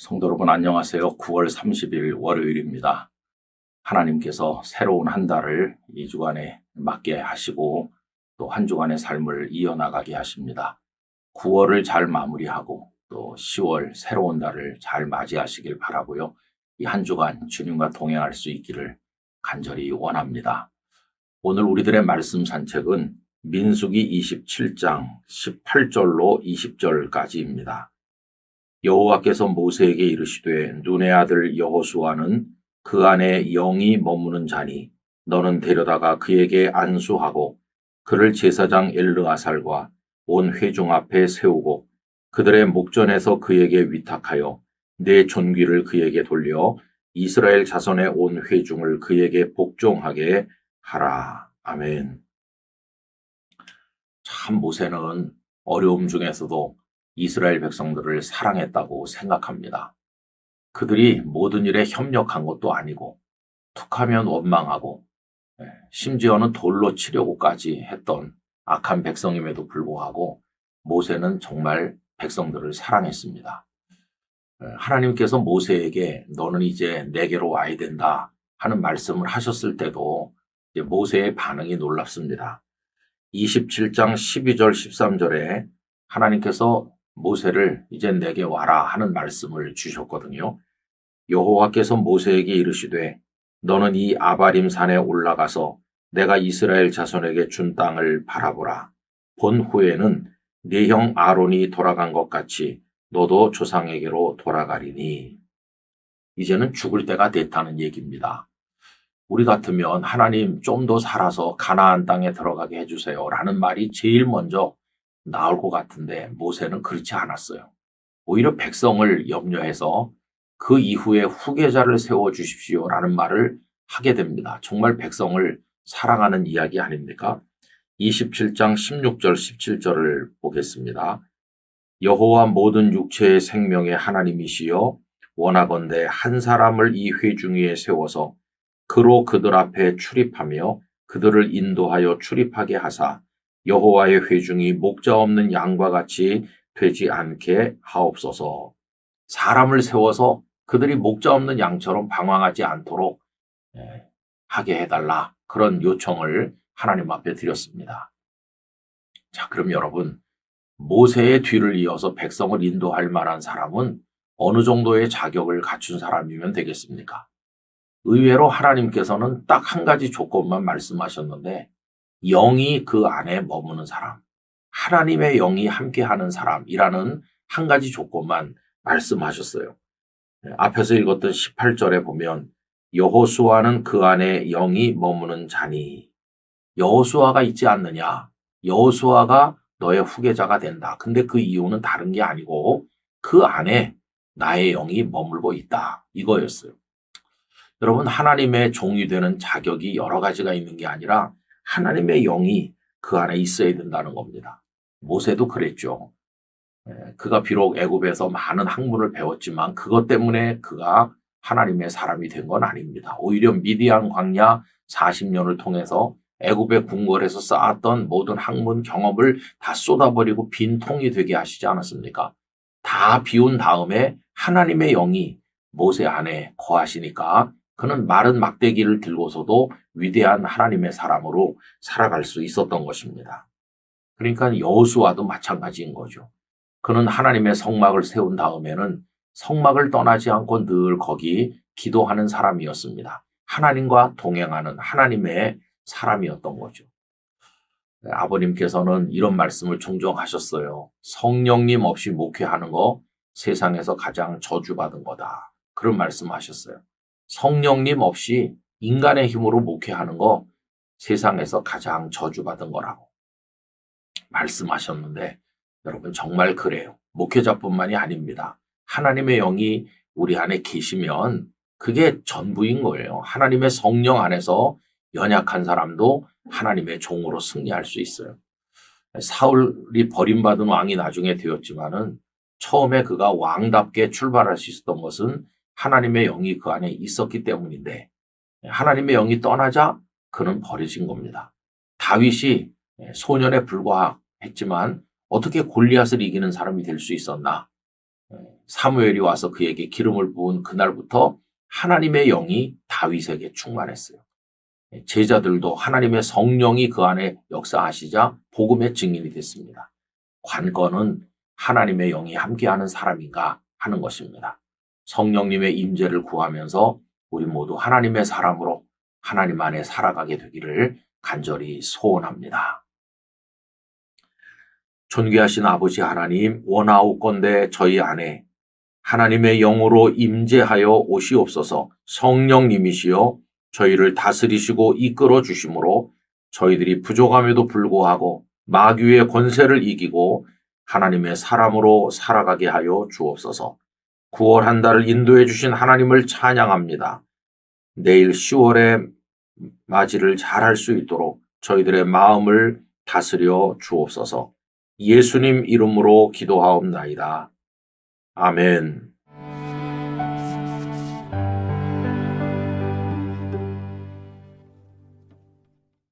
성도 여러분 안녕하세요. 9월 30일 월요일입니다. 하나님께서 새로운 한 달을 2주간에 맞게 하시고 또 한 주간의 삶을 이어나가게 하십니다. 9월을 잘 마무리하고 또 10월 새로운 달을 잘 맞이하시길 바라고요. 이 한 주간 주님과 동행할 수 있기를 간절히 원합니다. 오늘 우리들의 말씀 산책은 민수기 27장 18절로 20절까지입니다. 여호와께서 모세에게 이르시되 눈의 아들 여호수아는 그 안에 영이 머무는 자니 너는 데려다가 그에게 안수하고 그를 제사장 엘르아살과 온 회중 앞에 세우고 그들의 목전에서 그에게 위탁하여 내 존귀를 그에게 돌려 이스라엘 자손의 온 회중을 그에게 복종하게 하라. 아멘. 참 모세는 어려움 중에서도 이스라엘 백성들을 사랑했다고 생각합니다. 그들이 모든 일에 협력한 것도 아니고 툭하면 원망하고 심지어는 돌로 치려고까지 했던 악한 백성임에도 불구하고 모세는 정말 백성들을 사랑했습니다. 하나님께서 모세에게 너는 이제 내게로 와야 된다 하는 말씀을 하셨을 때도 이제 모세의 반응이 놀랍습니다. 27장 12절 13절에 하나님께서 모세를 이제 내게 와라 하는 말씀을 주셨거든요. 여호와께서 모세에게 이르시되 너는 이 아바림 산에 올라가서 내가 이스라엘 자손에게 준 땅을 바라보라. 본 후에는 네 형 아론이 돌아간 것 같이 너도 조상에게로 돌아가리니. 이제는 죽을 때가 됐다는 얘기입니다. 우리 같으면 하나님 좀 더 살아서 가나안 땅에 들어가게 해주세요 라는 말이 제일 먼저 나올 것 같은데 모세는 그렇지 않았어요. 오히려 백성을 염려해서 그 이후에 후계자를 세워주십시오 라는 말을 하게 됩니다. 정말 백성을 사랑하는 이야기 아닙니까? 27장 16절 17절을 보겠습니다. 여호와 모든 육체의 생명의 하나님이시여 원하건대 한 사람을 이 회중 위에 세워서 그로 그들 앞에 출입하며 그들을 인도하여 출입하게 하사 여호와의 회중이 목자 없는 양과 같이 되지 않게 하옵소서. 사람을 세워서 그들이 목자 없는 양처럼 방황하지 않도록 하게 해달라. 그런 요청을 하나님 앞에 드렸습니다. 자, 그럼 여러분, 모세의 뒤를 이어서 백성을 인도할 만한 사람은 어느 정도의 자격을 갖춘 사람이면 되겠습니까? 의외로 하나님께서는 딱 한 가지 조건만 말씀하셨는데 영이 그 안에 머무는 사람, 하나님의 영이 함께하는 사람이라는 한 가지 조건만 말씀하셨어요. 앞에서 읽었던 18절에 보면 여호수아는 그 안에 영이 머무는 자니. 여호수아가 있지 않느냐? 여호수아가 너의 후계자가 된다. 근데 그 이유는 다른 게 아니고 그 안에 나의 영이 머물고 있다. 이거였어요. 여러분, 하나님의 종이 되는 자격이 여러 가지가 있는 게 아니라 하나님의 영이 그 안에 있어야 된다는 겁니다. 모세도 그랬죠. 그가 비록 애굽에서 많은 학문을 배웠지만 그것 때문에 그가 하나님의 사람이 된 건 아닙니다. 오히려 미디안 광야 40년을 통해서 애굽의 궁궐에서 쌓았던 모든 학문 경험을 다 쏟아버리고 빈 통이 되게 하시지 않았습니까? 다 비운 다음에 하나님의 영이 모세 안에 거하시니까 그는 마른 막대기를 들고서도 위대한 하나님의 사람으로 살아갈 수 있었던 것입니다. 그러니까 여호수아도 마찬가지인 거죠. 그는 하나님의 성막을 세운 다음에는 성막을 떠나지 않고 늘 거기 기도하는 사람이었습니다. 하나님과 동행하는 하나님의 사람이었던 거죠. 아버님께서는 이런 말씀을 종종 하셨어요. 성령님 없이 목회하는 거 세상에서 가장 저주받은 거다. 그런 말씀하셨어요. 성령님 없이 인간의 힘으로 목회하는 거 세상에서 가장 저주받은 거라고 말씀하셨는데 여러분 정말 그래요. 목회자뿐만이 아닙니다. 하나님의 영이 우리 안에 계시면 그게 전부인 거예요. 하나님의 성령 안에서 연약한 사람도 하나님의 종으로 승리할 수 있어요. 사울이 버림받은 왕이 나중에 되었지만은 처음에 그가 왕답게 출발할 수 있었던 것은 하나님의 영이 그 안에 있었기 때문인데 하나님의 영이 떠나자 그는 버려진 겁니다. 다윗이 소년에 불과했지만 어떻게 골리앗을 이기는 사람이 될 수 있었나? 사무엘이 와서 그에게 기름을 부은 그날부터 하나님의 영이 다윗에게 충만했어요. 제자들도 하나님의 성령이 그 안에 역사하시자 복음의 증인이 됐습니다. 관건은 하나님의 영이 함께하는 사람인가 하는 것입니다. 성령님의 임재를 구하면서 우리 모두 하나님의 사람으로 하나님 안에 살아가게 되기를 간절히 소원합니다. 존귀하신 아버지 하나님, 원하옵건대 저희 안에 하나님의 영으로 임재하여 오시옵소서. 성령님이시여 저희를 다스리시고 이끌어 주심으로 저희들이 부족함에도 불구하고 마귀의 권세를 이기고 하나님의 사람으로 살아가게 하여 주옵소서. 9월 한 달을 인도해 주신 하나님을 찬양합니다. 내일 10월의 맞이를 잘할 수 있도록 저희들의 마음을 다스려 주옵소서. 예수님 이름으로 기도하옵나이다. 아멘.